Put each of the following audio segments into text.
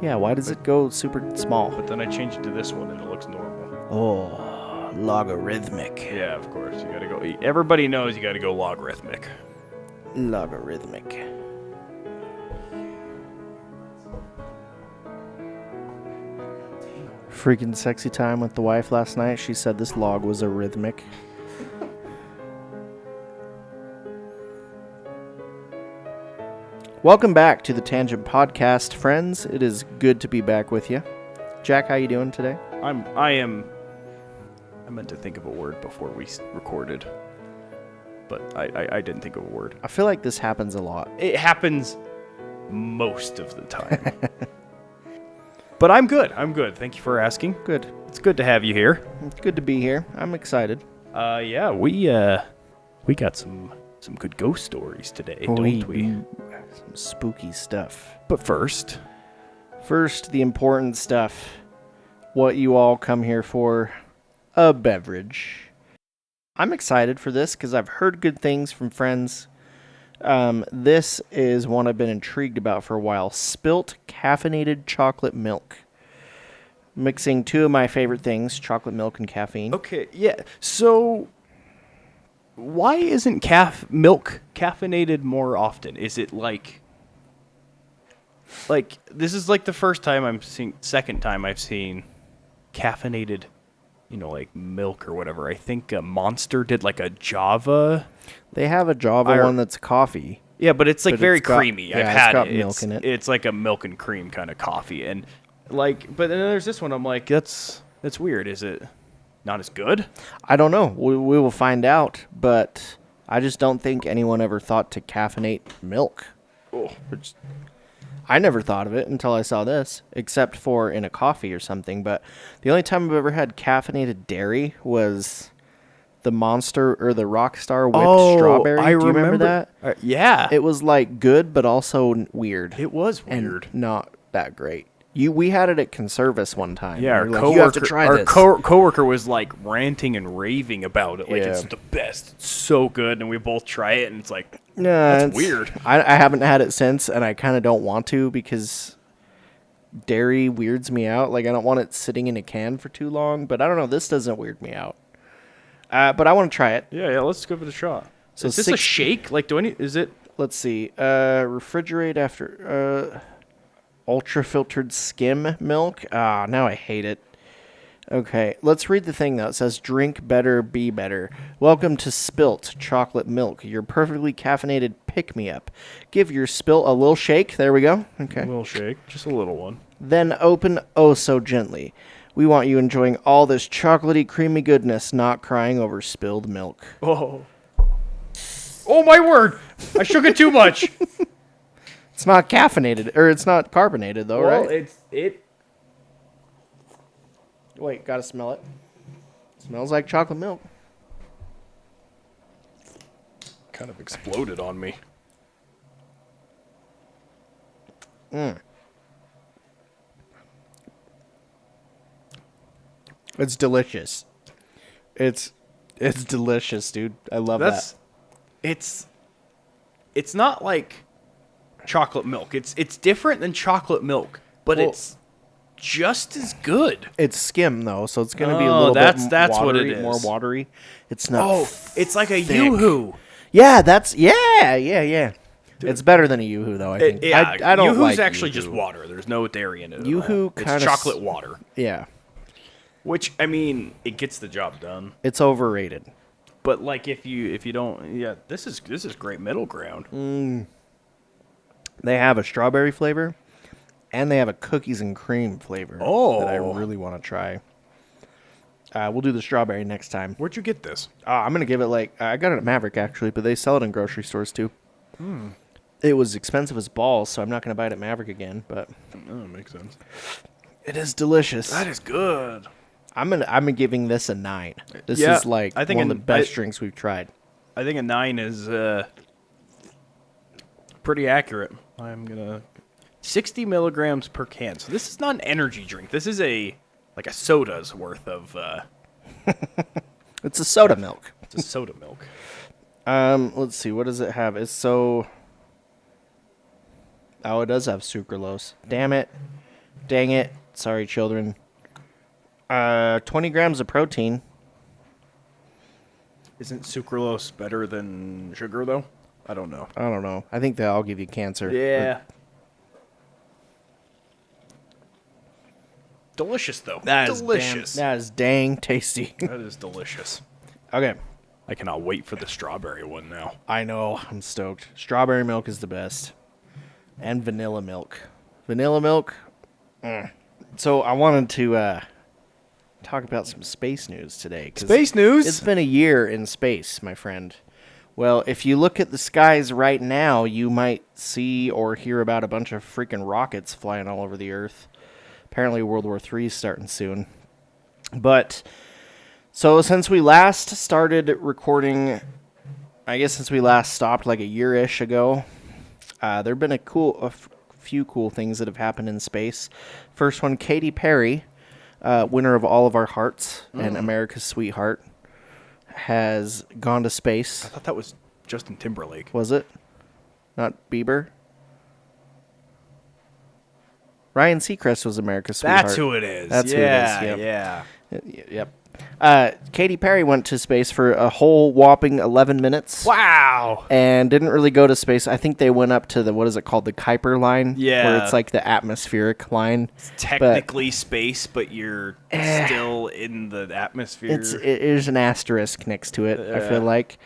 Yeah, why does it go super small? But then I changed it to this one and it looks normal. Oh, logarithmic. Yeah, of course. You gotta go. Everybody knows you gotta go logarithmic. Logarithmic. Freaking sexy time with the wife last night. She said this log was a rhythmic. Welcome back to the Tangent Podcast, friends. It is good to be back with you. Jack, how you doing today? I meant to think of a word before we recorded, but I didn't think of a word. I feel like this happens a lot. It happens most of the time. But I'm good. Thank you for asking. Good. It's good to have you here. It's good to be here. I'm excited. Yeah, we got some good ghost stories today, don't we? Some spooky stuff. But first, the important stuff. What you all come here for, a beverage. I'm excited for this because I've heard good things from friends. This is one I've been intrigued about for a while. Spilt caffeinated chocolate milk. Mixing two of my favorite things, chocolate milk and caffeine. okay, yeah. So, why isn't milk caffeinated more often? Is it like this is like the second time I've seen caffeinated, like milk or whatever. I think Monster did like a Java. They have a Java one that's coffee. Yeah, but it's like very creamy. Yeah, I've had it's got it. milk in it. It's like a milk and cream kind of coffee, and but then there's this one. I'm like, that's weird. Is it not as good? I don't know. We will find out, but I just don't think anyone ever thought to caffeinate milk. Oh. I never thought of it until I saw this, except for in a coffee or something. But the only time I've ever had caffeinated dairy was the Monster or the Rockstar whipped strawberry. I Do you remember that? Yeah. It was like good, but also weird. It was weird. And not that great. We had it at Conservice one time. Yeah, we you have to try this. Coworker was like ranting and raving about it. Like, Yeah. it's the best. It's so good. And we both try it, and it's like, Nah, that's weird. I haven't had it since, and I kind of don't want to because dairy weirds me out. Like, I don't want it sitting in a can for too long. But I don't know. This doesn't weird me out. But I want to try it. Yeah, let's give it a shot. So is this a shake? Like, is it? Let's see. Refrigerate after ultra filtered skim milk. Now I hate it. Okay, let's read the thing though. It says, "Drink better, be better. Welcome to Spilt chocolate milk, your perfectly caffeinated pick-me-up. Give your spilt a little shake." There we go. Okay. A little shake, just a little one. Then open oh so gently. We want you enjoying all this chocolatey, creamy goodness, not crying over spilled milk. Oh my word! I shook it too much. It's not caffeinated, or it's not carbonated though, Well, right? it. Wait, gotta smell it. Smells like chocolate milk. Kind of exploded on me. It's delicious. It's delicious, dude. I love that. It's not like chocolate milk. It's different than chocolate milk, but it's just as good. It's skim though, so it's gonna be a little that's bit watery, what it is. more watery. It's not. Oh, it's like a thick. Yoo-hoo. Yeah, yeah. It's better than a Yoo-hoo though. I think. I don't Yoo-hoo's like actually Yoo-hoo. just water. There's no dairy in it. Yoo-hoo it's kinda chocolate water. Yeah, Which, I mean, it gets the job done. it's overrated. But like if you don't, yeah, this is great middle ground. They have a strawberry flavor, and they have a cookies and cream flavor. That I really want to try. We'll do the strawberry next time. Where'd you get this? I'm gonna give it I got it at Maverick actually, but they sell it in grocery stores too. It was expensive as balls, so I'm not gonna buy it at Maverick again. But Oh, makes sense. it is delicious. That is good. I'm giving this a 9. This Yeah, is like I think one of the best drinks we've tried. I think a 9 is pretty accurate. I'm gonna 60 milligrams per can. So this is not an energy drink. This is a soda's worth of. It's a soda milk. It's a soda milk. Let's see. What does it have? It's so. Oh, it does have sucralose. Damn it. Dang it. Sorry, children. 20 grams of protein. Isn't sucralose better than sugar, though? I don't know. I don't know. I think they all give you cancer. Yeah. Delicious, though. That is delicious. That is dang tasty. That is delicious. Okay. I cannot wait for the strawberry one now. I know. I'm stoked. Strawberry milk is the best. And vanilla milk. Vanilla milk. So I wanted to talk about some space news today. Space news? It's been a year in space, my friend. Well, if you look at the skies right now, you might see or hear about a bunch of freaking rockets flying all over the Earth. Apparently World War III is starting soon. But, so since we last started recording, I guess since we last stopped like a year-ish ago, there have been a few cool things that have happened in space. First one, Katy Perry, winner of All of Our Hearts and America's Sweetheart, has gone to space. I thought that was Justin Timberlake. Was it? Not Bieber? Ryan Seacrest was America's Sweetheart. That's who it is. That's who it is. Yep. Yeah. Yep. Katy Perry went to space for a whole whopping 11 minutes. Wow. And didn't really go to space. I think they went up to what is it called? The Kuiper line? Yeah. Where it's like the atmospheric line. It's technically space, but you're still in the atmosphere. There's an asterisk next to it, I feel like.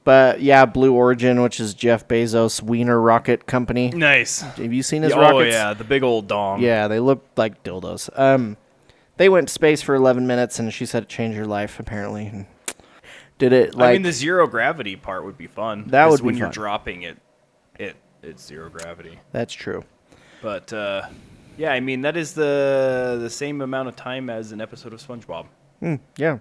But yeah, Blue Origin, which is Jeff Bezos' Wiener rocket company. Nice. Have you seen his Oh, rockets? yeah, the big old dong. Yeah, they look like dildos. They went to space for 11 minutes, and she said it changed her life, apparently. And did it, like... I mean, the zero gravity part would be fun. That would be when fun. you're dropping it, it's zero gravity. That's true. But, yeah, I mean, that is the same amount of time as an episode of SpongeBob. Yeah.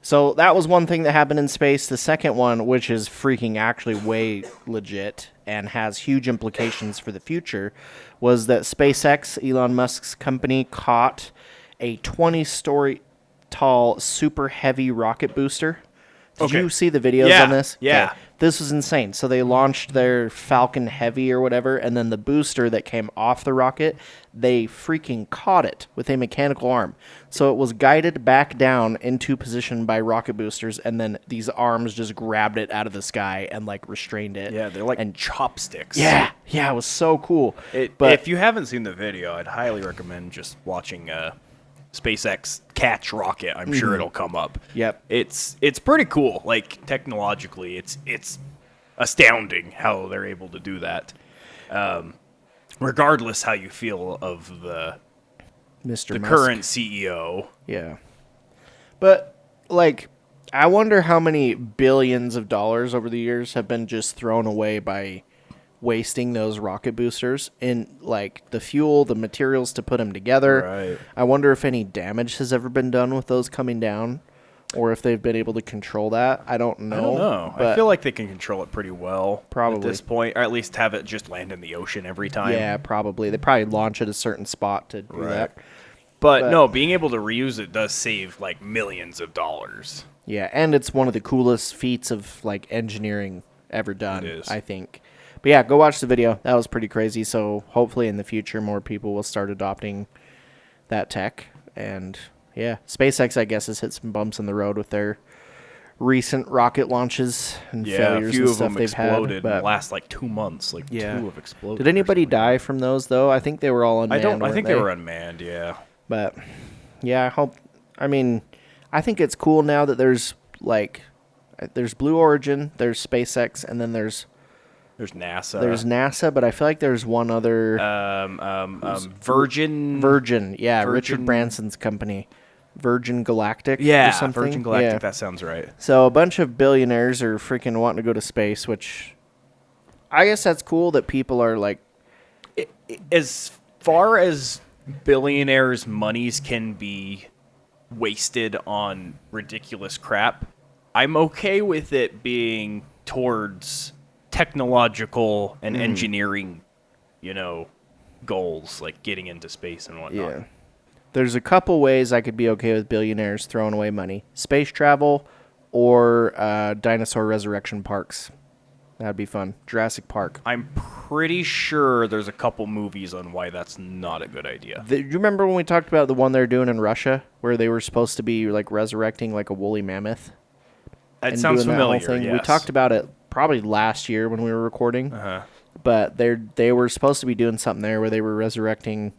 So that was one thing that happened in space. The second one, which is freaking actually way legit and has huge implications for the future, was that SpaceX, Elon Musk's company, caught a 20-story tall super heavy rocket booster. Did you see the videos on this? Yeah. Okay. This was insane. So they launched their Falcon Heavy or whatever, and then the booster that came off the rocket, they freaking caught it with a mechanical arm. So it was guided back down into position by rocket boosters, and then these arms just grabbed it out of the sky and like restrained it. Yeah, they're like chopsticks. Yeah, it was so cool. But if you haven't seen the video, I'd highly recommend just watching SpaceX catch rocket. I'm sure it'll come up. Yep. It's pretty cool. Like technologically, it's astounding how they're able to do that. Regardless how you feel of the Mr. Musk. current CEO. Yeah. But like I wonder how many billions of dollars over the years have been just thrown away by wasting those rocket boosters in like the fuel, the materials to put them together. Right. I wonder if any damage has ever been done with those coming down, or if they've been able to control that. I don't know. I don't know. I feel like they can control it pretty well Probably. at this point, or at least have it just land in the ocean every time. Yeah, probably. They probably launch at a certain spot to do that. But no, being able to reuse it does save like millions of dollars. Yeah, and it's one of the coolest feats of like engineering ever done, It is. I think. But yeah, go watch the video. That was pretty crazy. So hopefully in the future more people will start adopting that tech. And yeah, SpaceX I guess has hit some bumps in the road with their recent rocket launches and Yeah, failures a few and of stuff them they've exploded had. in the last like 2 months. Like Yeah. 2 have exploded. Did anybody or something. die from those though? I think they were all unmanned. I think they weren't were unmanned. Yeah. But yeah, I think it's cool now that there's Blue Origin, there's SpaceX, and then there's NASA. There's NASA, but I feel like there's one other Virgin. Yeah, Richard Virgin- Branson's company, Virgin Galactic. Yeah, or something. Virgin Galactic. Yeah. That sounds right. So a bunch of billionaires are freaking wanting to go to space, which I guess that's cool that people are like. As far as billionaires' monies can be wasted on ridiculous crap, I'm okay with it being towards technological and engineering, goals, like getting into space and whatnot. Yeah. There's a couple ways I could be okay with billionaires throwing away money: space travel or dinosaur resurrection parks. That'd be fun. Jurassic Park. I'm pretty sure there's a couple movies on why that's not a good idea. You remember when we talked about the one they're doing in Russia, where they were supposed to be like resurrecting like a woolly mammoth? That sounds doing that whole familiar. Yes. We talked about it probably last year when we were recording. Uh-huh. But they were supposed to be doing something there where they were resurrecting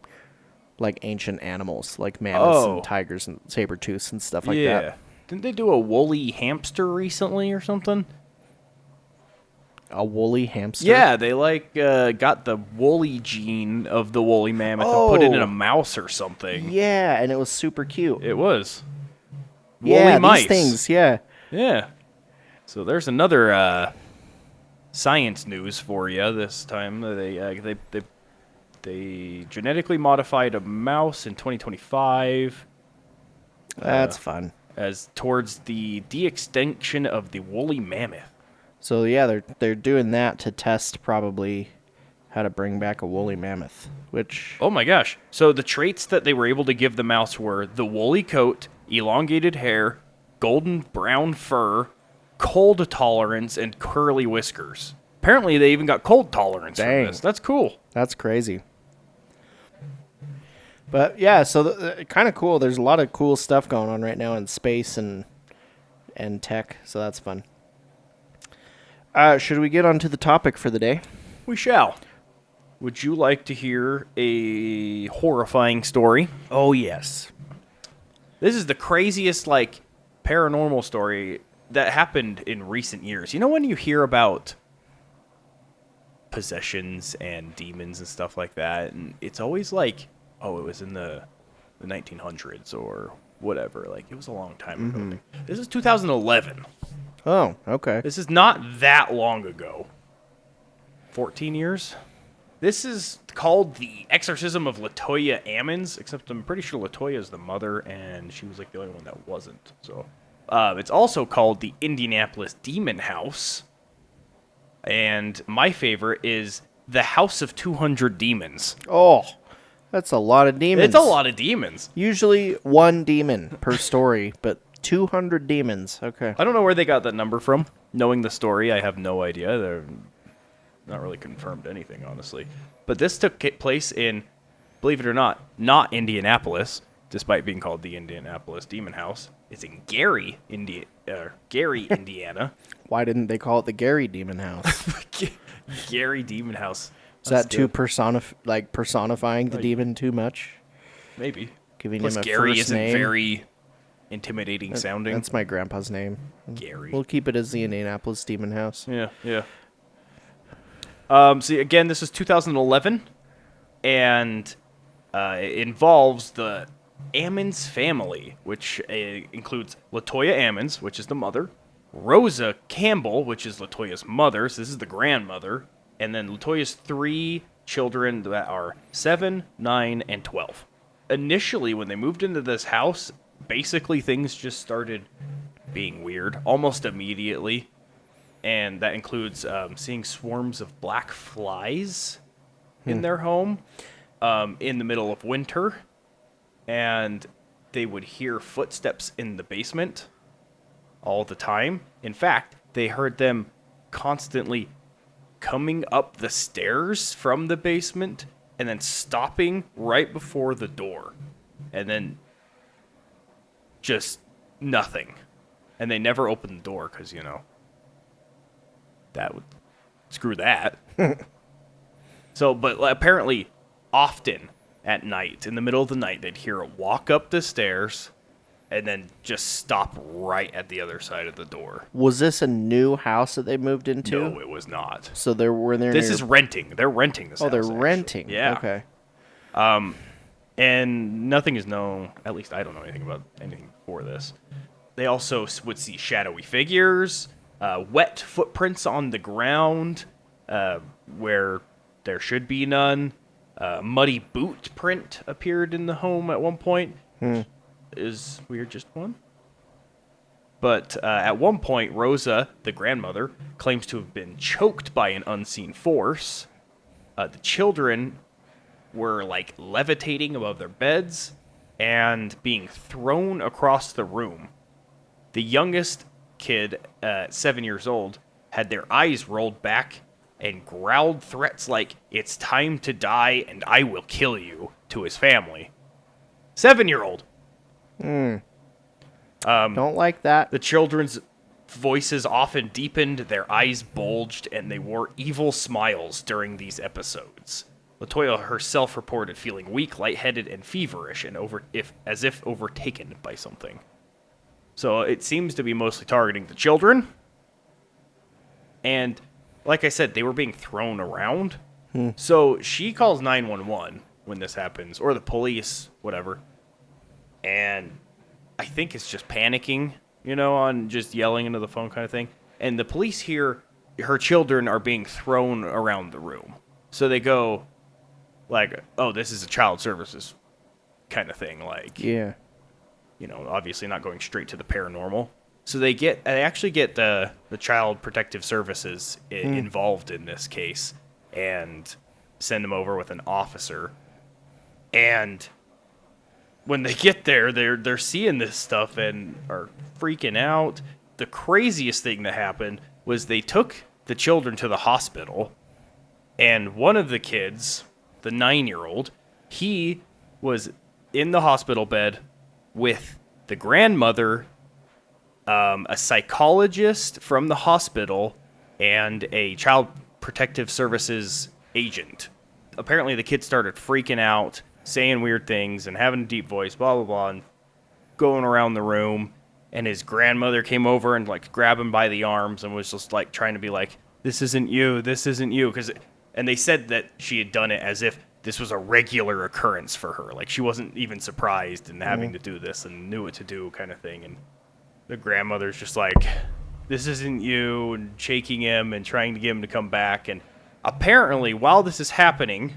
like ancient animals, like mammoths and tigers and saber-tooths and stuff like that. Didn't they do a woolly hamster recently or something? A woolly hamster? Yeah, they got the woolly gene of the woolly mammoth and put it in a mouse or something. Yeah, and it was super cute. It was. Woolly mice. These things, yeah. Yeah. So there's another science news for you this time. They genetically modified a mouse in 2025. That's fun. As towards the de-extinction of the woolly mammoth. So yeah, they're doing that to test probably how to bring back a woolly mammoth, which... Oh my gosh. So the traits that they were able to give the mouse were the woolly coat, elongated hair, golden brown fur, cold tolerance, and curly whiskers. Apparently they even got cold tolerance from this. That's cool. That's crazy. But yeah, so kind of cool. There's a lot of cool stuff going on right now in space and tech, so that's fun. Should we get on to the topic for the day? We shall. Would you like to hear a horrifying story? Oh, yes. This is the craziest, paranormal story that happened in recent years. You know when you hear about possessions and demons and stuff like that, and it's always like, oh, it was in the 1900s or whatever. Like, it was a long time ago. This is 2011. Oh, okay. This is not that long ago. 14 years? This is called The Exorcism of Latoya Ammons, except I'm pretty sure Latoya is the mother, and she was, the only one that wasn't. So, it's also called the Indianapolis Demon House. And my favorite is the House of 200 Demons. Oh, that's a lot of demons. It's a lot of demons. Usually one demon per story, but 200 demons. Okay. I don't know where they got that number from. Knowing the story, I have no idea. They're not really confirmed anything, honestly. But this took place in, believe it or not Indianapolis, despite being called the Indianapolis Demon House. It's in Gary, Indiana. Why didn't they call it the Gary Demon House? Gary Demon House. Is that too personifying the demon too much? Maybe. Giving Plus him a Gary first isn't name? very intimidating sounding. That's my grandpa's name. Gary. We'll keep it as the Indianapolis Demon House. Yeah. See, again, this is 2011, and it involves the Ammons family, which includes Latoya Ammons, which is the mother, Rosa Campbell, which is Latoya's mother, so this is the grandmother, and then Latoya's 3 children that are 7, 9, and 12. Initially, when they moved into this house, basically things just started being weird almost immediately. And that includes seeing swarms of black flies in their home in the middle of winter. And they would hear footsteps in the basement all the time. In fact, they heard them constantly coming up the stairs from the basement and then stopping right before the door. And then just nothing. And they never opened the door because, that would screw that. So, but apparently often at night, in the middle of the night, they'd hear it walk up the stairs and then just stop right at the other side of the door. Was this a new house that they moved into? No, it was not. So This is renting. They're renting this house. Oh, they're actually. renting. Yeah. Okay. And nothing is known, at least I don't know anything about anything before this. They also would see shadowy figures, wet footprints on the ground where there should be none. Muddy boot print appeared in the home at one point. Is weird, just one. But at one point, Rosa, the grandmother, claims to have been choked by an unseen force. The children were levitating above their beds and being thrown across the room. The youngest kid, 7 years old, had their eyes rolled back and growled threats like, "It's time to die and I will kill you," to his family. 7-year-old. Don't like that. The children's voices often deepened, their eyes bulged, and they wore evil smiles during these episodes. LaToya herself reported feeling weak, lightheaded, and feverish, and as if overtaken by something. So it seems to be mostly targeting the children. And like I said, they were being thrown around. So she calls 911 when this happens, or the police, whatever. And I think it's just panicking, on just yelling into the phone kind of thing. And the police hear her children are being thrown around the room. So they go, like, "Oh, this is a child services kind of thing." Like, Yeah. Obviously not going straight to the paranormal. So they actually get the Child Protective Services involved in this case and send them over with an officer. And when they get there, they're seeing this stuff and are freaking out. The craziest thing that happened was they took the children to the hospital, and one of the kids, the 9-year-old, he was in the hospital bed with the grandmother, a psychologist from the hospital, and a Child Protective Services agent. Apparently the kid started freaking out, saying weird things, and having a deep voice, blah, blah, blah, and going around the room. And his grandmother came over and, like, grabbed him by the arms and was just, like, trying to be like, "This isn't you, this isn't you." And they said that she had done it as if this was a regular occurrence for her. Like, she wasn't even surprised in having to do this and knew what to do kind of thing. And the grandmother's just like, "This isn't you," and shaking him and trying to get him to come back. And apparently, while this is happening,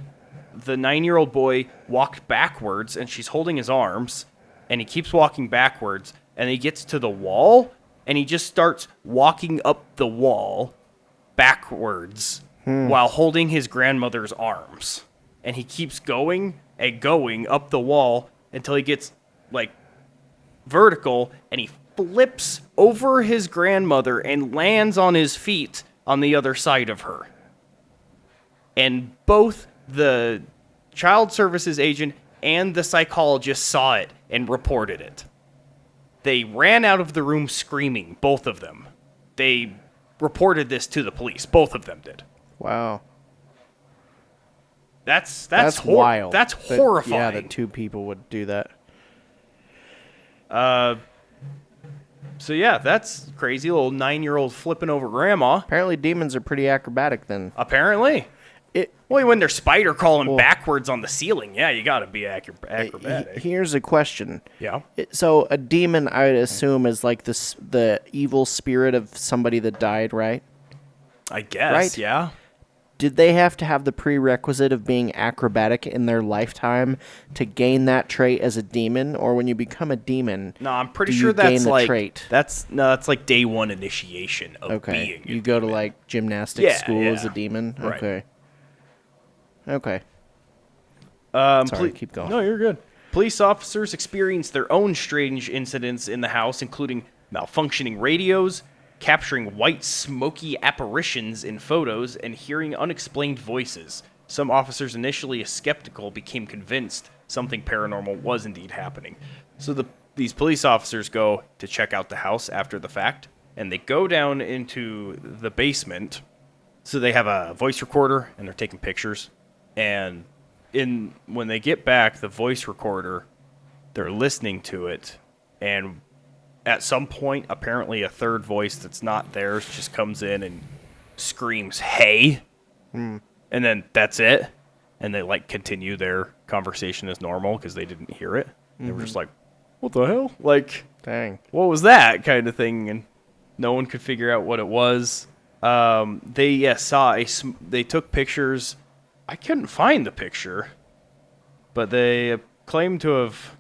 the 9-year-old boy walked backwards, and she's holding his arms, and he keeps walking backwards, and he gets to the wall, and he just starts walking up the wall backwards while holding his grandmother's arms. And he keeps going and going up the wall until he gets, like, vertical, and he flips over his grandmother and lands on his feet on the other side of her. And both the child services agent and the psychologist saw it and reported it. They ran out of the room screaming, both of them. They reported this to the police, both of them did. Wow. That's wild. That's horrifying. Yeah, that two people would do that. So yeah, that's crazy. Little 9-year-old flipping over grandma. Apparently demons are pretty acrobatic then. Apparently. Well, when they're spider crawling backwards on the ceiling, yeah, you gotta be acrobatic. Here's a question. Yeah. So a demon, I would assume, is like the evil spirit of somebody that died, right? I guess, Right? yeah. Did they have to have the prerequisite of being acrobatic in their lifetime to gain that trait as a demon? Or when you become a demon, No, I'm pretty do sure you that's gain the like trait? that's like day one initiation of being. You go to like gymnastics school as a demon? Right. Okay. Sorry, keep going. No, you're good. Police officers experienced their own strange incidents in the house, including malfunctioning radios, capturing white smoky apparitions in photos, and hearing unexplained voices. Some officers, initially skeptical, became convinced something paranormal was indeed happening. So these police officers go to check out the house after the fact, and they go down into the basement. So they have a voice recorder, and they're taking pictures. And when they get back, the voice recorder, they're listening to it, and at some point, apparently a third voice that's not theirs just comes in and screams, "Hey!" And then that's it. And they, like, continue their conversation as normal because they didn't hear it. They were just like, "What the hell?" Like, Dang. what was that kind of thing? And no one could figure out what it was. They they took pictures. I couldn't find the picture, but they claimed to have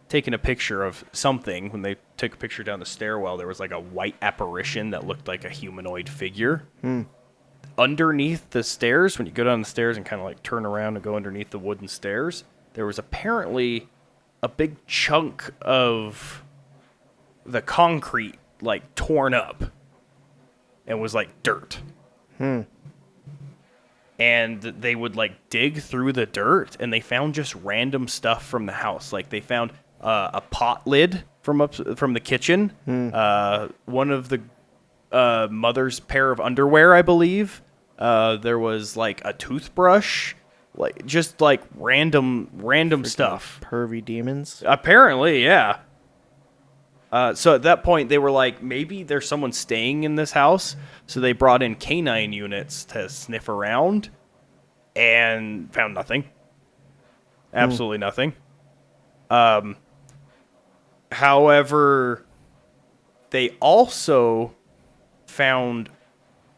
taken a picture of something. When they took a picture down the stairwell, there was like a white apparition that looked like a humanoid figure. Underneath the stairs, when you go down the stairs and kind of like turn around and go underneath the wooden stairs, there was apparently a big chunk of the concrete like torn up. and was like dirt. And they would like dig through the dirt, and they found just random stuff from the house. Like they found a pot lid from the kitchen, one of the mother's pair of underwear, I believe. There was like a toothbrush, like just like random stuff. Pervy demons. Apparently, yeah. So at that point, they were like, maybe there's someone staying in this house. So they brought in canine units to sniff around and found nothing. Absolutely nothing. However, they also found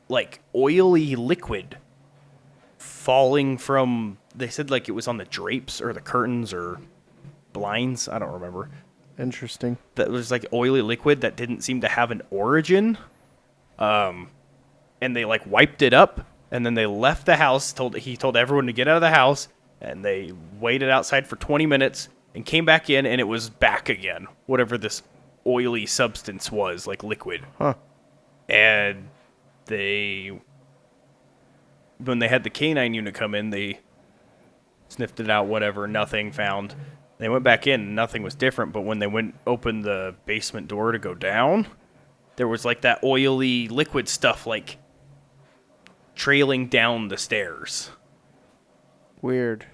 like oily liquid falling from, they said like it was on the drapes or the curtains or blinds. I don't remember. Interesting. That was like oily liquid that didn't seem to have an origin. And they like wiped it up, and then they left the house. He told everyone to get out of the house, and they waited outside for 20 minutes and came back in, and it was back again. Whatever this oily substance was, like liquid. Huh. And when they had the canine unit come in, they sniffed it out, whatever, nothing found. They went back in, and nothing was different, but when they opened the basement door to go down, there was like that oily liquid stuff like trailing down the stairs. Weird.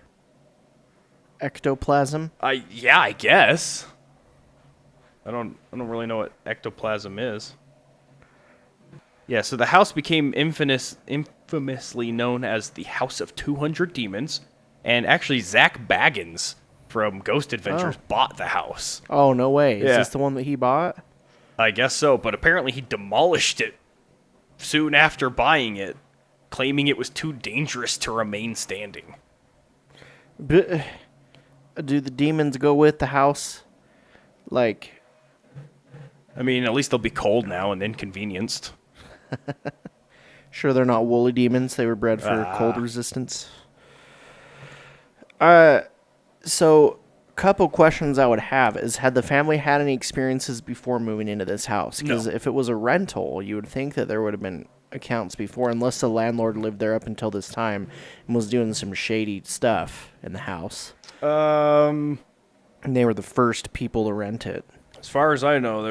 Ectoplasm? Yeah, I guess. I don't really know what ectoplasm is. Yeah, so the house became infamously known as the House of 200 Demons, and actually Zach Baggins from Ghost Adventures bought the house. Oh, no way. Yeah. Is this the one that he bought? I guess so, but apparently he demolished it soon after buying it, claiming it was too dangerous to remain standing. Do the demons go with the house? Like, I mean, at least they'll be cold now and inconvenienced. sure they're not woolly demons. They were bred for cold resistance. So, couple questions I would have is, had the family had any experiences before moving into this house? Because if it was a rental, you would think that there would have been accounts before, unless the landlord lived there up until this time and was doing some shady stuff in the house. And they were the first people to rent it. As far as I know,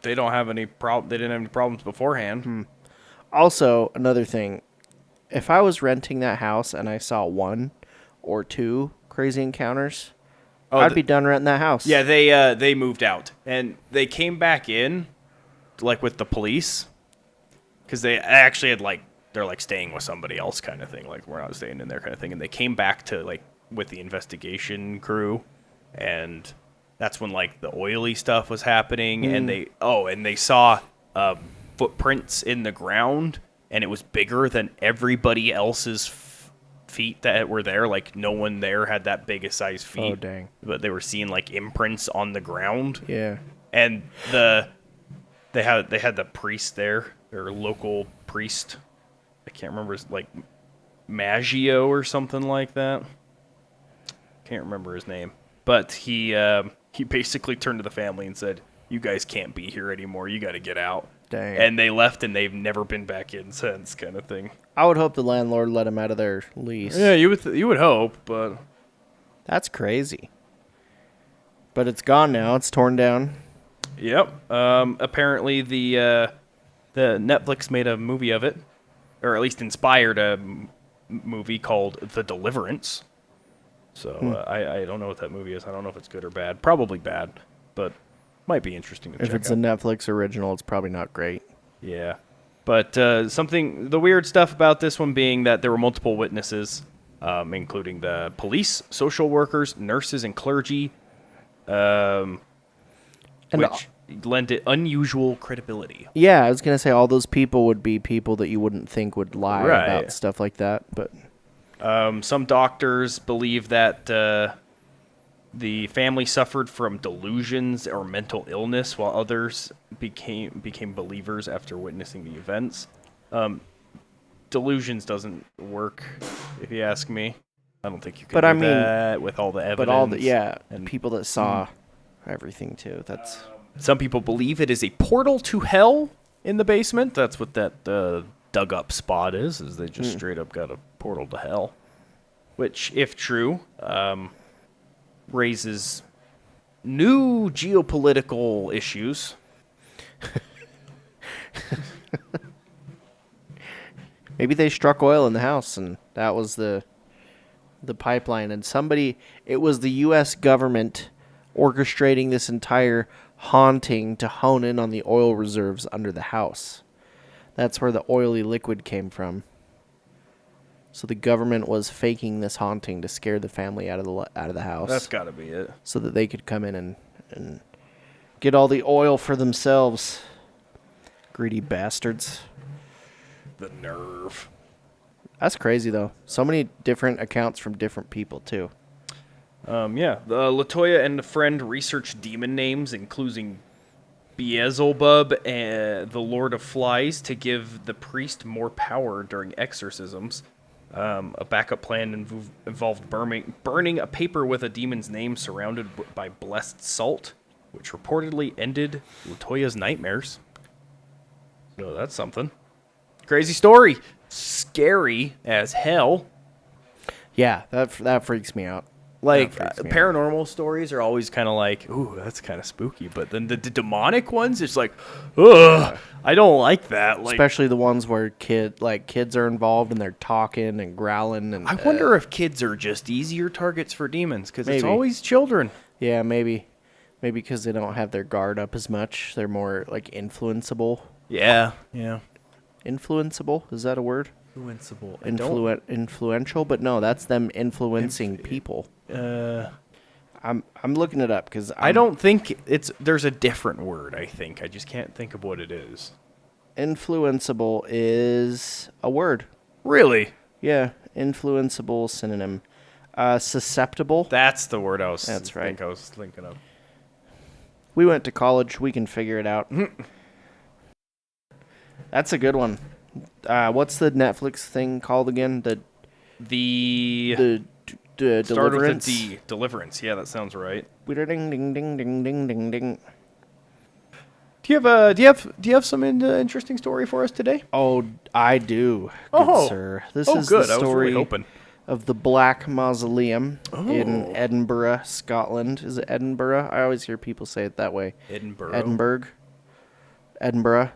they don't have any they didn't have any problems beforehand. Also, another thing, if I was renting that house and I saw one or two crazy encounters, I'd be done renting that house. Yeah, they moved out, and they came back in, like with the police, because they actually had they're like staying with somebody else kind of thing, like we're not staying in there kind of thing, and they came back to like with the investigation crew, and that's when like the oily stuff was happening, and they saw footprints in the ground, and it was bigger than everybody else's feet that were there. Like no one there had that big a size feet. Oh dang! But they were seeing like imprints on the ground. Yeah. And they had the priest there, their local priest. I can't remember his like Maggio or something like that. Can't remember his name, but he basically turned to the family and said, "You guys can't be here anymore. You got to get out." Dang. And they left, and they've never been back in since, kind of thing. I would hope the landlord let them out of their lease. Yeah, you would hope, but that's crazy. But it's gone now. It's torn down. Yep. Apparently, the Netflix made a movie of it, or at least inspired a movie called The Deliverance. So I don't know what that movie is. I don't know if it's good or bad. Probably bad, but might be interesting to check out. If it's a Netflix original, it's probably not great. Yeah. But the weird stuff about this one being that there were multiple witnesses, including the police, social workers, nurses, and clergy, which lent it unusual credibility. Yeah, I was going to say all those people would be people that you wouldn't think would lie Right. about stuff like that. But some doctors believe that the family suffered from delusions or mental illness, while others became believers after witnessing the events. Delusions doesn't work, if you ask me. I don't think you can do that with all the evidence. But all the and people that saw everything too. That's some people believe it is a portal to hell, in the basement. That's what that dug up spot is they just straight up got a portal to hell. Which, if true, raises new geopolitical issues. Maybe they struck oil in the house, and that was the pipeline. And it was the U.S. government orchestrating this entire haunting to hone in on the oil reserves under the house. That's where the oily liquid came from. So the government was faking this haunting to scare the family out of the house. That's got to be it. So that they could come in and get all the oil for themselves. Greedy bastards. The nerve. That's crazy, though. So many different accounts from different people, too. Yeah. Latoya and a friend researched demon names, including Beelzebub and the Lord of Flies, to give the priest more power during exorcisms. A backup plan involved burning a paper with a demon's name surrounded by blessed salt, which reportedly ended Latoya's nightmares. So that's something. Crazy story. Scary as hell. Yeah, that freaks me out. Like, paranormal stories are always kind of like, ooh, that's kind of spooky. But then the demonic ones, it's like, ugh, I don't like that. Like, especially the ones where kids are involved and they're talking and growling. And I wonder if kids are just easier targets for demons, because it's Maybe. always children. Yeah, maybe because they don't have their guard up as much. They're more, like, influenceable. Yeah. Influenceable? Is that a word? Influenceable. Influential? But no, that's them influencing people. I'm looking it up because I don't think there's a different word, I think. I just can't think of what it is. Influenceable is a word. Really? Yeah, influenceable synonym. Susceptible. That's the word I was thinking of. We went to college. We can figure it out. That's a good one. What's the Netflix thing called again? The Start Deliverance. with a D. Deliverance. Yeah, that sounds right. Ding ding ding ding ding ding ding. Do you have some interesting story for us today? Oh, I do, good sir. This is good. the I was really story hoping. of the Black Mausoleum in Edinburgh, Scotland. Is it Edinburgh? I always hear people say it that way. Edinburgh.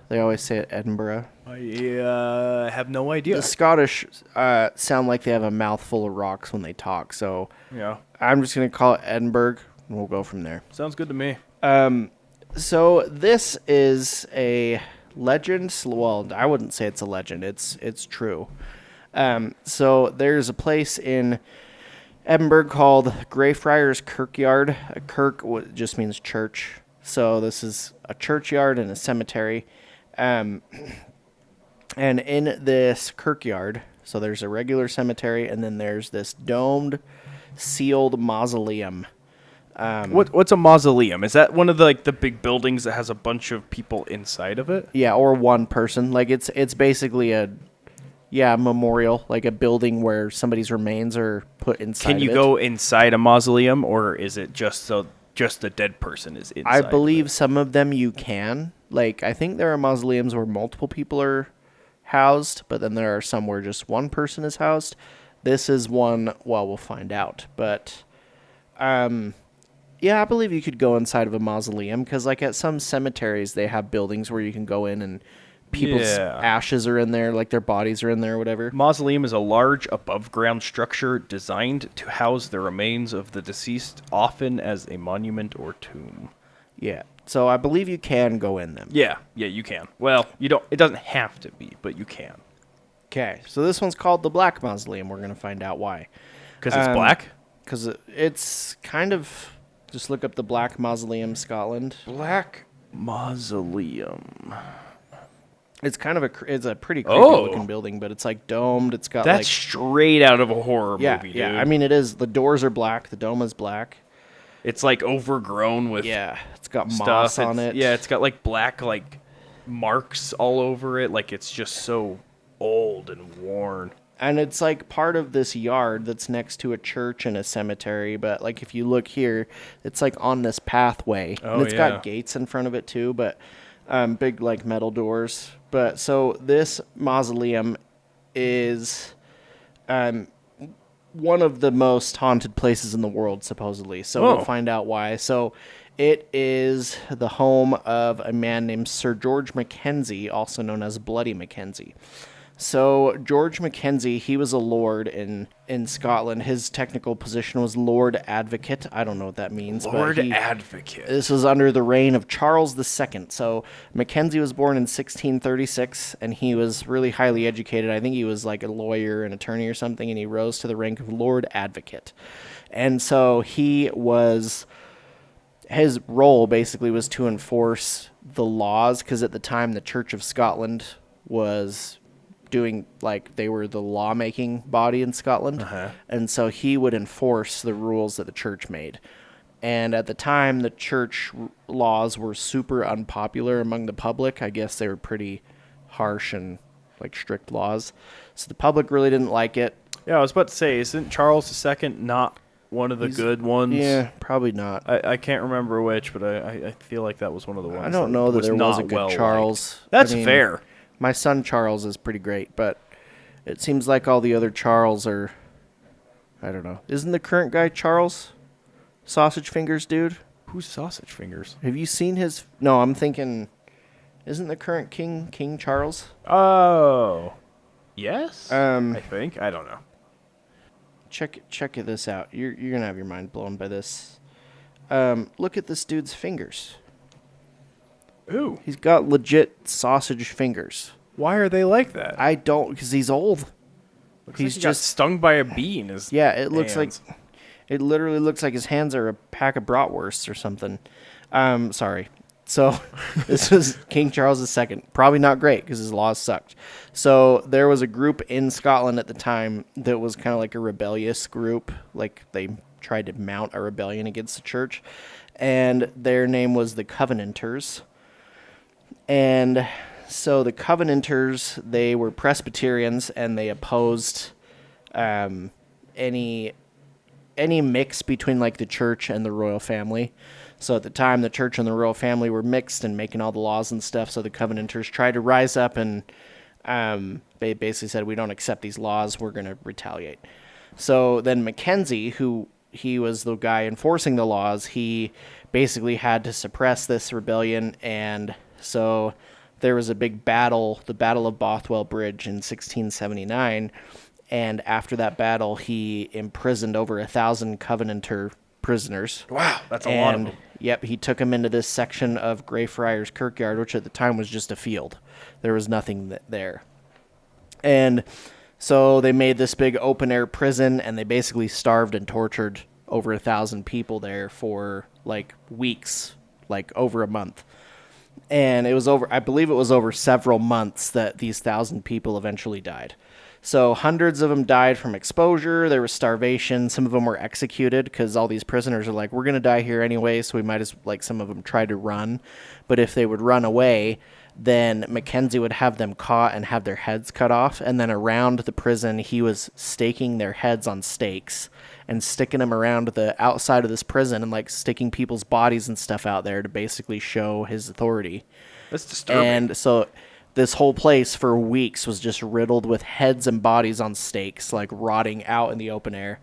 They always say it Edinburgh. I have no idea. The Scottish sound like they have a mouthful of rocks when they talk, so Yeah. I'm just going to call it Edinburgh, and we'll go from there. Sounds good to me. So this is a legend. Well, I wouldn't say it's a legend. It's true. So there's a place in Edinburgh called Greyfriars Kirkyard. A kirk just means church. So this is a churchyard and a cemetery. And in this kirkyard, so there's a regular cemetery, and then there's this domed, sealed mausoleum. What's a mausoleum? Is that one of the big buildings that has a bunch of people inside of it? Yeah, or one person. Like it's basically a memorial, like a building where somebody's remains are put inside. Can you go inside a mausoleum, or is it just the dead person is inside? I believe some of them you can. Like, I think there are mausoleums where multiple people are housed, but then there are some where just one person is housed. This is one, well, we'll find out. But, yeah, I believe you could go inside of a mausoleum, because, like, at some cemeteries, they have buildings where you can go in and people's ashes are in there, like their bodies are in there or whatever. Mausoleum is a large above-ground structure designed to house the remains of the deceased, often as a monument or tomb. Yeah. So I believe you can go in them. Yeah, you can. Well, you don't. It doesn't have to be, but you can. Okay. So this one's called the Black Mausoleum. We're going to find out why. Because it's black? Because it's kind of... Just look up the Black Mausoleum, Scotland. Black Mausoleum. It's kind of it's a pretty creepy looking building, but it's like domed. It's got That's straight out of a horror movie, dude. Yeah, I mean, it is. The doors are black. The dome is black. It's like overgrown with it's got stuff. moss on it. Yeah, it's got like black like marks all over it. Like it's just so old and worn. And it's like part of this yard that's next to a church and a cemetery. But like if you look here, it's like on this pathway. Oh, and it's got gates in front of it too. But big like metal doors. But so this mausoleum is one of the most haunted places in the world, supposedly. So Oh. we'll find out why. So it is the home of a man named Sir George Mackenzie, also known as Bloody Mackenzie. So George Mackenzie, he was a lord in Scotland. His technical position was Lord Advocate. I don't know what that means. Lord but Advocate. This was under the reign of Charles II. So Mackenzie was born in 1636, and he was really highly educated. I think he was like a lawyer, an attorney or something, and he rose to the rank of Lord Advocate. And so his role basically was to enforce the laws, because at the time the Church of Scotland was doing, like, they were the lawmaking body in Scotland. And so he would enforce the rules that the church made. And at the time, the church laws were super unpopular among the public. I guess they were pretty harsh and like strict laws. So the public really didn't like it. Yeah, I was about to say, isn't Charles II not one of the good ones? Yeah, probably not. I can't remember which, but I feel like that was one of the ones. I don't know that there was a good Charles. That's I mean, fair. My son Charles is pretty great, but it seems like all the other Charles are, I don't know. Isn't the current guy Charles? Sausage Fingers dude? Who's Sausage Fingers? Have you seen his... No, I'm thinking... Isn't the current King Charles? Oh. Yes? Um, I think. I don't know. Check this out. You're going to have your mind blown by this. Look at this dude's fingers. Ooh. He's got legit sausage fingers. Why are they like that? I don't... Because he's old. Looks He's like he got just... stung by a bee in his Yeah, it looks hands. like... It literally looks like his hands are a pack of bratwursts or something. Sorry. So, this was King Charles II. Probably not great, because his laws sucked. So, there was a group in Scotland at the time that was kind of like a rebellious group. Like, they tried to mount a rebellion against the church. And their name was the Covenanters. And so, the Covenanters, they were Presbyterians, and they opposed any mix between like the church and the royal family. So at the time, the church and the royal family were mixed and making all the laws and stuff. So the Covenanters tried to rise up, and they basically said, we don't accept these laws. We're going to retaliate. So then Mackenzie, who he was the guy enforcing the laws, he basically had to suppress this rebellion. And so there was a big battle, the Battle of Bothwell Bridge in 1679. And after that battle, he imprisoned over 1,000 Covenanter prisoners. Wow, that's a lot of them. Yep, he took them into this section of Greyfriars Kirkyard, which at the time was just a field. There was nothing there. And so they made this big open-air prison, and they basically starved and tortured over 1,000 people there for, like, weeks, like, over a month. And it was over, I believe it was over several months that these 1,000 people eventually died. So hundreds of them died from exposure. There was starvation. Some of them were executed because all these prisoners are like, we're going to die here anyway, so we might as, like, some of them tried to run. But if they would run away, then Mackenzie would have them caught and have their heads cut off. And then around the prison, he was staking their heads on stakes and sticking them around the outside of this prison and, like, sticking people's bodies and stuff out there to basically show his authority. That's disturbing. And so this whole place for weeks was just riddled with heads and bodies on stakes, like, rotting out in the open air.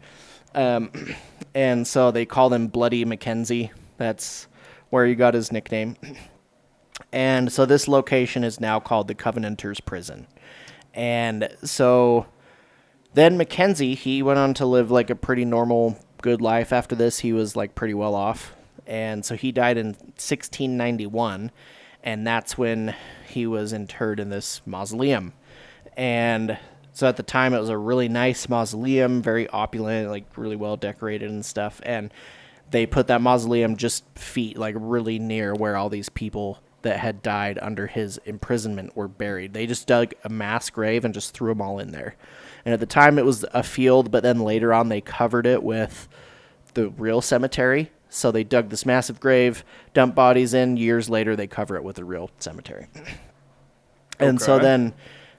And so they called him Bloody Mackenzie. That's where he got his nickname. And so this location is now called the Covenanters Prison. And so then Mackenzie, he went on to live, like, a pretty normal, good life after this. He was, like, pretty well off. And so he died in 1691. And that's when he was interred in this mausoleum. And so at the time, it was a really nice mausoleum, very opulent, like, really well decorated and stuff. And they put that mausoleum just like, really near where all these people that had died under his imprisonment were buried. They just dug a mass grave and just threw them all in there. And at the time, it was a field, but then later on, they covered it with the real cemetery. So they dug this massive grave, dumped bodies in. Years later, they cover it with a real cemetery. And so then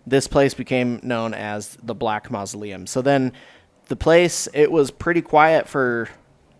this place became known as the Black Mausoleum. So then the place, it was pretty quiet for,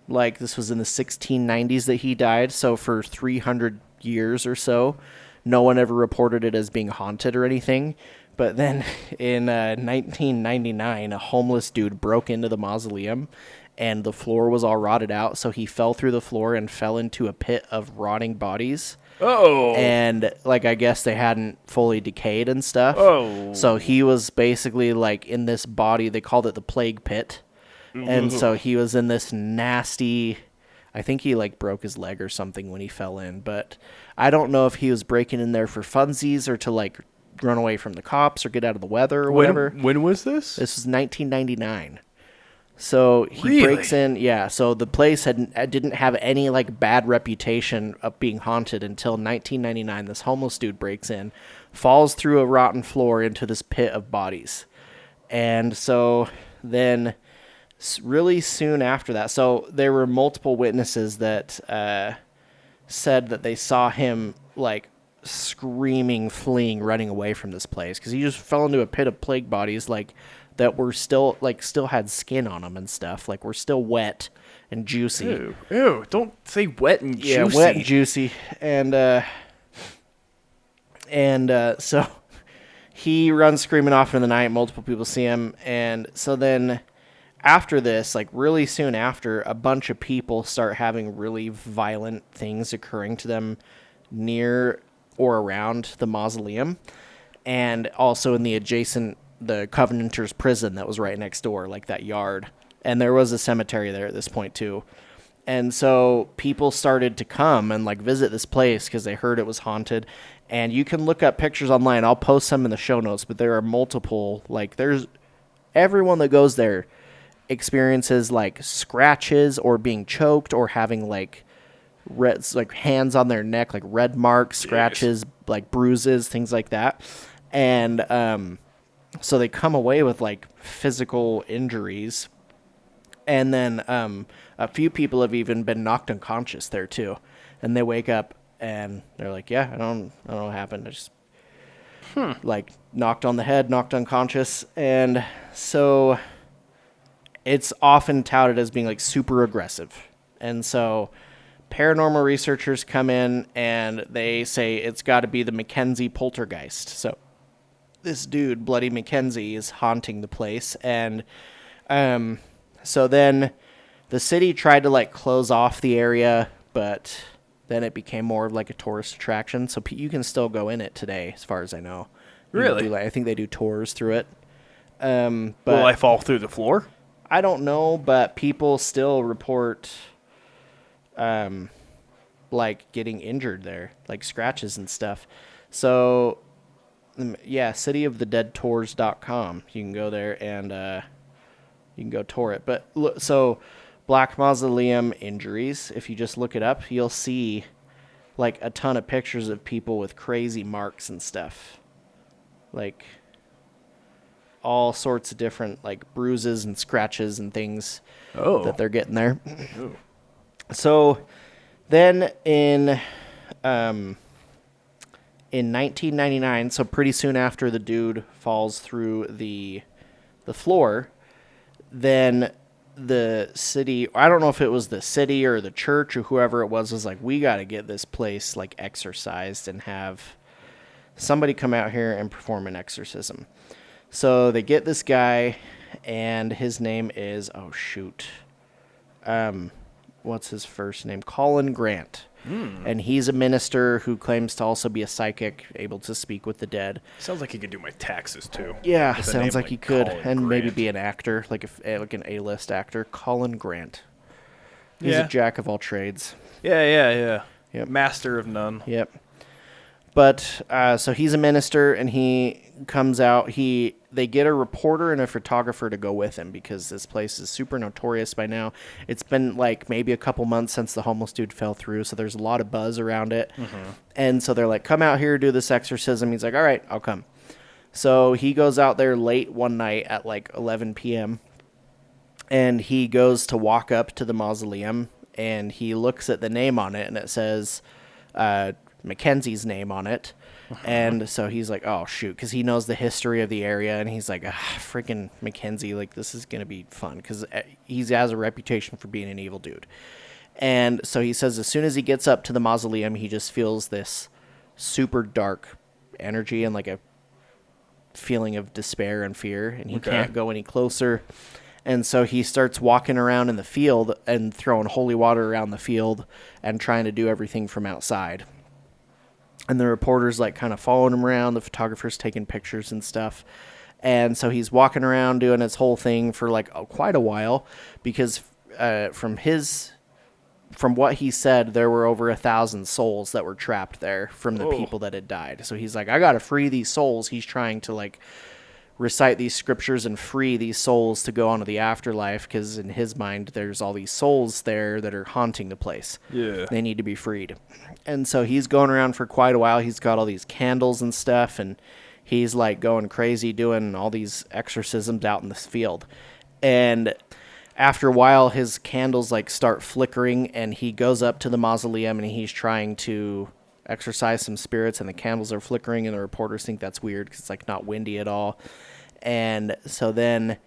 like, this was in the 1690s that he died. So for 300 years or so, no one ever reported it as being haunted or anything. But then in 1999, a homeless dude broke into the mausoleum, and the floor was all rotted out, so he fell through the floor and fell into a pit of rotting bodies. Oh. And, like, I guess they hadn't fully decayed and stuff. Oh. So he was basically, like, in this body. They called it the plague pit. And so he was in this nasty... I think he, like, broke his leg or something when he fell in. But I don't know if he was breaking in there for funsies or to, like, run away from the cops or get out of the weather or whatever. When was this? This was 1999. So he Really? breaks in, yeah. So the place didn't have any like bad reputation of being haunted until 1999. This homeless dude breaks in, falls through a rotten floor into this pit of bodies, and so then really soon after that, so there were multiple witnesses that said that they saw him like screaming, fleeing, running away from this place because he just fell into a pit of plague bodies like. That were still had skin on them and stuff. Like, were still wet and juicy. Ew, don't say wet and juicy. Yeah, wet and juicy. And so he runs screaming off in the night. Multiple people see him. And so then after this, like really soon after, a bunch of people start having really violent things occurring to them near or around the mausoleum. And also in the Covenanters prison that was right next door, like that yard. And there was a cemetery there at this point too. And so people started to come and like visit this place because they heard it was haunted. And you can look up pictures online. I'll post some in the show notes, but there are multiple, like there's everyone that goes there experiences like scratches or being choked or having like like hands on their neck, like red marks, scratches, like bruises, things like that. And, so they come away with like physical injuries, and then a few people have even been knocked unconscious there too, and they wake up and they're like, "Yeah, I don't know what happened. I just like knocked on the head, knocked unconscious." And so it's often touted as being like super aggressive, and so paranormal researchers come in and they say it's got to be the Mackenzie poltergeist. So this dude, Bloody Mackenzie, is haunting the place. And so then the city tried to like close off the area, but then it became more of like a tourist attraction. So you can still go in it today, as far as I know. Really? I think they do tours through it. But Will I fall through the floor? I don't know, but people still report like getting injured there, like scratches and stuff. So yeah, cityofthedeadtours.com. You can go there and you can go tour it. But so Black Mausoleum injuries, if you just look it up, you'll see like a ton of pictures of people with crazy marks and stuff. Like all sorts of different like bruises and scratches and things that they're getting there. Oh. So then in 1999, so pretty soon after the dude falls through the floor, then the city, I don't know if it was the city or the church or whoever it was like, we got to get this place like exorcised and have somebody come out here and perform an exorcism. So they get this guy, and his name is, what's his first name? Colin Grant. And he's a minister who claims to also be a psychic, able to speak with the dead. Sounds like he could do my taxes too. Yeah, With a sounds name like he could, Colin and maybe Grant. be an actor, like an A-list actor. Colin Grant. He's Yeah. a jack of all trades. Yeah. Yep. Master of none. Yep. But so he's a minister, and he comes out. They get a reporter and a photographer to go with him because this place is super notorious by now. It's been like maybe a couple months since the homeless dude fell through, so there's a lot of buzz around it. Mm-hmm. And so they're like, "Come out here, do this exorcism." He's like, "All right, I'll come." So he goes out there late one night at like 11 p.m. and he goes to walk up to the mausoleum, and he looks at the name on it, and it says Mackenzie's name on it. And so he's like, oh shoot, because he knows the history of the area, and he's like, freaking Mackenzie, like this is gonna be fun because he has a reputation for being an evil dude. And so he says as soon as he gets up to the mausoleum, he just feels this super dark energy and like a feeling of despair and fear, and he can't go any closer. And so he starts walking around in the field and throwing holy water around the field and trying to do everything from outside. And the reporter's like kind of following him around. The photographer's taking pictures and stuff. And so he's walking around doing his whole thing for like quite a while, because from what he said, there were over 1,000 souls that were trapped there from the people that had died. So he's like, I got to free these souls. He's trying to like recite these scriptures and free these souls to go on to the afterlife, because in his mind there's all these souls there that are haunting the place. They need to be freed. And so he's going around for quite a while. He's got all these candles and stuff, and he's like going crazy doing all these exorcisms out in this field. And after a while his candles like start flickering, and he goes up to the mausoleum and he's trying to exorcise some spirits, and the candles are flickering, and the reporters think that's weird because it's like not windy at all. And so then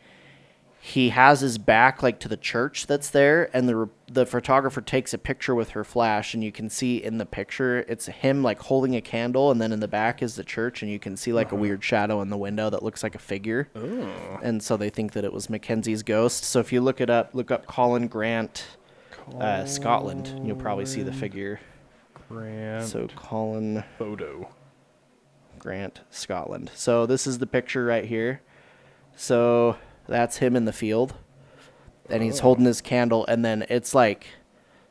he has his back like to the church that's there, and the photographer takes a picture with her flash, and you can see in the picture it's him like holding a candle, and then in the back is the church, and you can see like a weird shadow in the window that looks like a figure. And so they think that it was Mackenzie's ghost. So if you look up Colin Grant, Scotland, you'll probably see the figure. Grant. So Colin Photo. Grant, Scotland. So this is the picture right here. So that's him in the field, and he's holding his candle, and then it's like,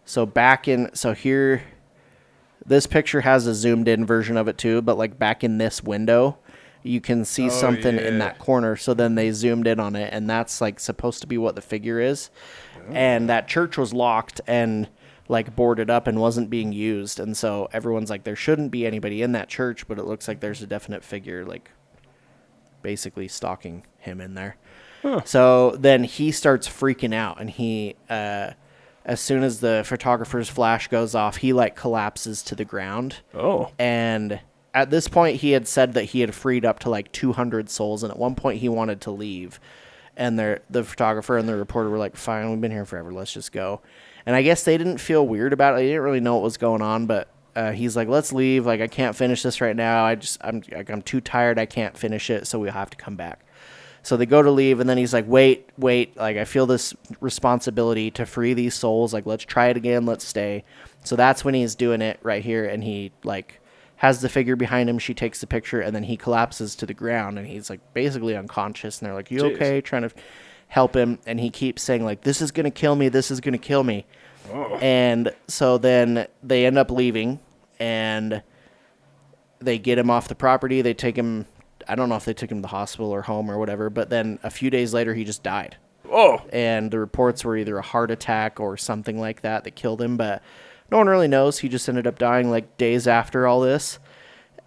so here, this picture has a zoomed in version of it too, but like back in this window, you can see something in that corner. So then they zoomed in on it, and that's like supposed to be what the figure is. And that church was locked and like boarded up and wasn't being used. And so everyone's like, there shouldn't be anybody in that church, but it looks like there's a definite figure like basically stalking him in there. So then he starts freaking out, and he, as soon as the photographer's flash goes off, he like collapses to the ground. And at this point he had said that he had freed up to like 200 souls. And at one point he wanted to leave, and the photographer and the reporter were like, fine, we've been here forever, let's just go. And I guess they didn't feel weird about it. They didn't really know what was going on, but he's like, let's leave. Like, I can't finish this right now. I'm too tired. I can't finish it. So we'll have to come back. So they go to leave, and then he's like, wait. Like, I feel this responsibility to free these souls. Like, let's try it again. Let's stay. So that's when he's doing it right here. And he like has the figure behind him. She takes the picture, and then he collapses to the ground, and he's like basically unconscious. And they're like, you okay? Trying to help him. And he keeps saying like, this is going to kill me. This is going to kill me. And so then they end up leaving, and they get him off the property. They take him, I don't know if they took him to the hospital or home or whatever, but then a few days later he just died. And the reports were either a heart attack or something like that killed him, but no one really knows. He just ended up dying like days after all this.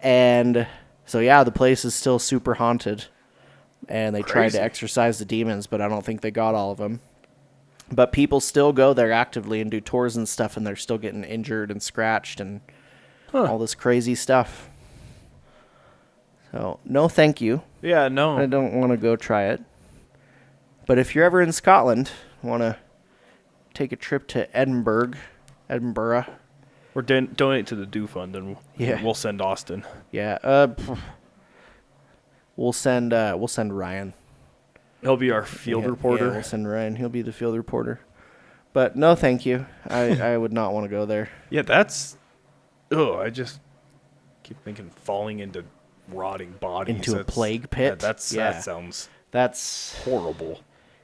And so yeah, the place is still super haunted, and they tried to exorcise the demons, but I don't think they got all of them. But people still go there actively and do tours and stuff, and they're still getting injured and scratched and all this crazy stuff. So, no thank you. Yeah, no. I don't want to go try it. But if you're ever in Scotland, want to take a trip to Edinburgh. Or donate to the Do Fund, and we'll send Austin. Yeah, we'll send Ryan. He'll be our field reporter. Yeah, we'll send Ryan. He'll be the field reporter. But no, thank you. I would not want to go there. Yeah, that's... I just keep thinking falling into rotting bodies. Into a plague pit? That sounds... That's horrible.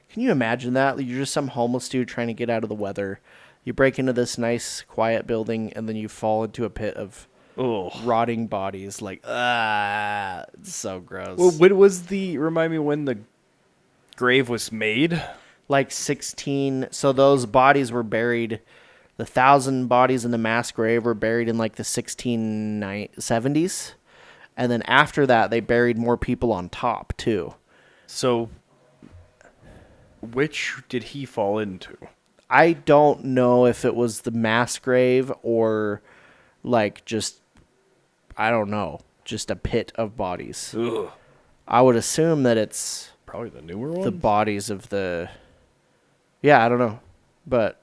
Can you imagine that? You're just some homeless dude trying to get out of the weather. You break into this nice, quiet building, and then you fall into a pit of rotting bodies. Like, it's so gross. Well, when was remind me when the grave was made? Like 16. So those bodies were buried. The 1,000 bodies in the mass grave were buried in like the 1670s. And then after that, they buried more people on top, too. So, which did he fall into? I don't know if it was the mass grave or like just, I don't know, just a pit of bodies. Ugh. I would assume that it's probably the newer one. The bodies of the, I don't know, but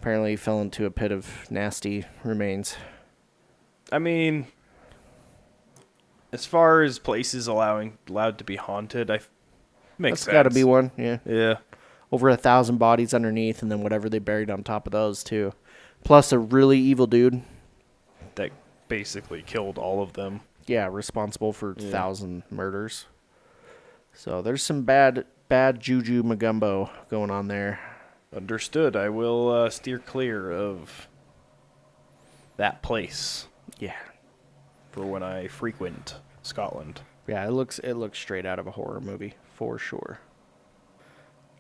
apparently he fell into a pit of nasty remains. I mean, as far as places allowed to be haunted, makes sense. That's got to be one, yeah. Yeah. Over 1,000 bodies underneath, and then whatever they buried on top of those, too. Plus a really evil dude. That basically killed all of them. Yeah, responsible for 1,000 murders. So there's some bad juju magumbo going on there. Understood. I will steer clear of that place. Yeah. For when I frequent Scotland. Yeah, it looks straight out of a horror movie, for sure.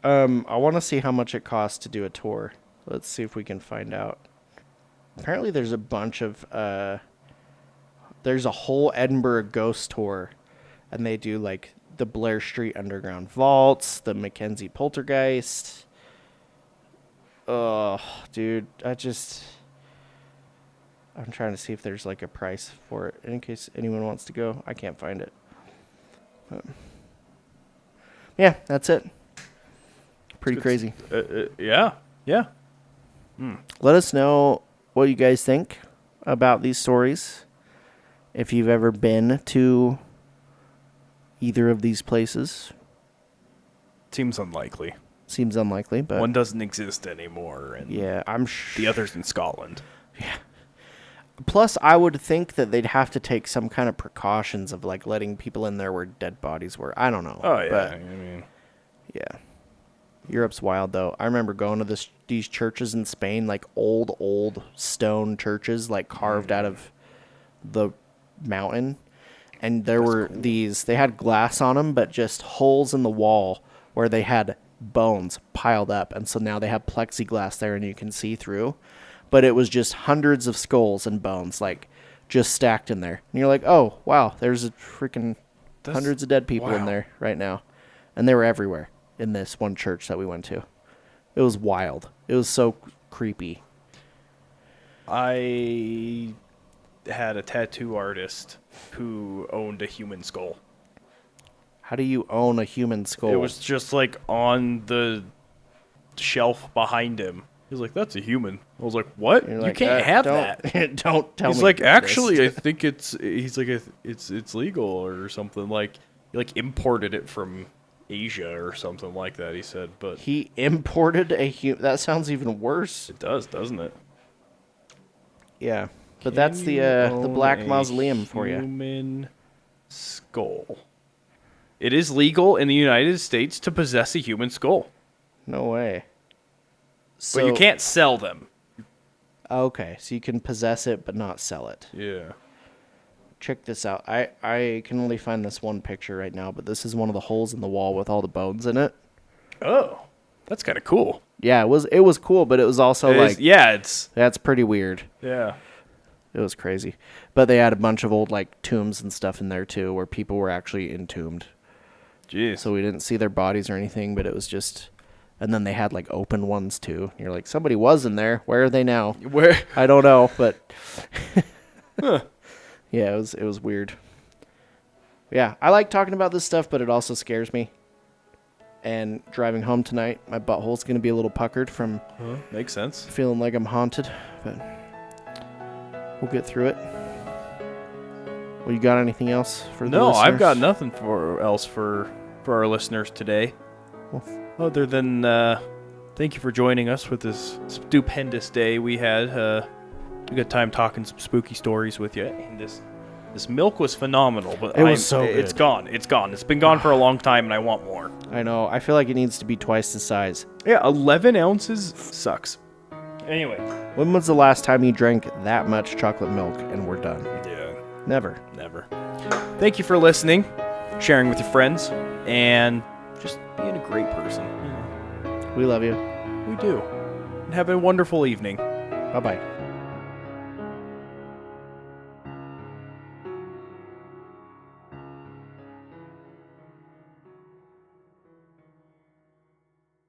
I want to see how much it costs to do a tour. Let's see if we can find out. Apparently there's a bunch of, there's a whole Edinburgh ghost tour, and they do, like, the Blair Street Underground Vaults, the Mackenzie Poltergeist. Oh, dude, I'm trying to see if there's, like, a price for it, in case anyone wants to go. I can't find it. Yeah, that's it. Pretty crazy. Yeah. Let us know what you guys think about these stories. If you've ever been to either of these places. Seems unlikely. Seems unlikely, but one doesn't exist anymore. And yeah, the other's in Scotland. Yeah. Plus, I would think that they'd have to take some kind of precautions of, like, letting people in there where dead bodies were. I don't know. Oh, yeah. But, I mean, yeah. Europe's wild, though. I remember going to these churches in Spain, like old stone churches, like carved out of the mountain. And there were cool. They had glass on them, but just holes in the wall where they had bones piled up. And so now they have plexiglass there and you can see through. But it was just hundreds of skulls and bones, like, just stacked in there. And you're like, oh, wow, there's a freaking hundreds of dead people in there right now. And they were everywhere in this one church that we went to. It was wild. It was so creepy. I had a tattoo artist who owned a human skull. How do you own a human skull? It was just, like, on the shelf behind him. He was like, that's a human. I was like, what? You can't have that. Don't tell me. He's like, actually, I think it's legal or something. Like, he, like, imported it from Asia or something like that, he said. But he imported a human. That sounds even worse. It does, doesn't it? Yeah. But that's the Black Mausoleum for you. Human skull. It is legal in the United States to possess a human skull. No way. So, but you can't sell them. Okay, so you can possess it but not sell it. Yeah. Check this out. I can only find this one picture right now, but this is one of the holes in the wall with all the bones in it. Oh, that's kind of cool. Yeah, it was cool, but it was also that's pretty weird. Yeah. It was crazy. But they had a bunch of old, like, tombs and stuff in there too, where people were actually entombed. Jeez. So we didn't see their bodies or anything, but it was just. And then they had, like, open ones, too. You're like, somebody was in there. Where are they now? Where? I don't know, but... Huh. Yeah, it was weird. Yeah, I like talking about this stuff, but it also scares me. And driving home tonight, my butthole's going to be a little puckered from... Makes sense. Feeling like I'm haunted, but... We'll get through it. Well, you got anything else for the listeners? No, I've got nothing else for our listeners today. Well, other than thank you for joining us with this stupendous day we had. We got time talking some spooky stories with you. And this milk was phenomenal, but it was so good. It's gone. It's gone. It's been gone for a long time, and I want more. I know. I feel like it needs to be twice the size. Yeah, 11 ounces sucks. Anyway. When was the last time you drank that much chocolate milk and we're done? Yeah. Never. Thank you for listening, sharing with your friends, and just being a great person. We love you. We do. And have a wonderful evening. Bye-bye.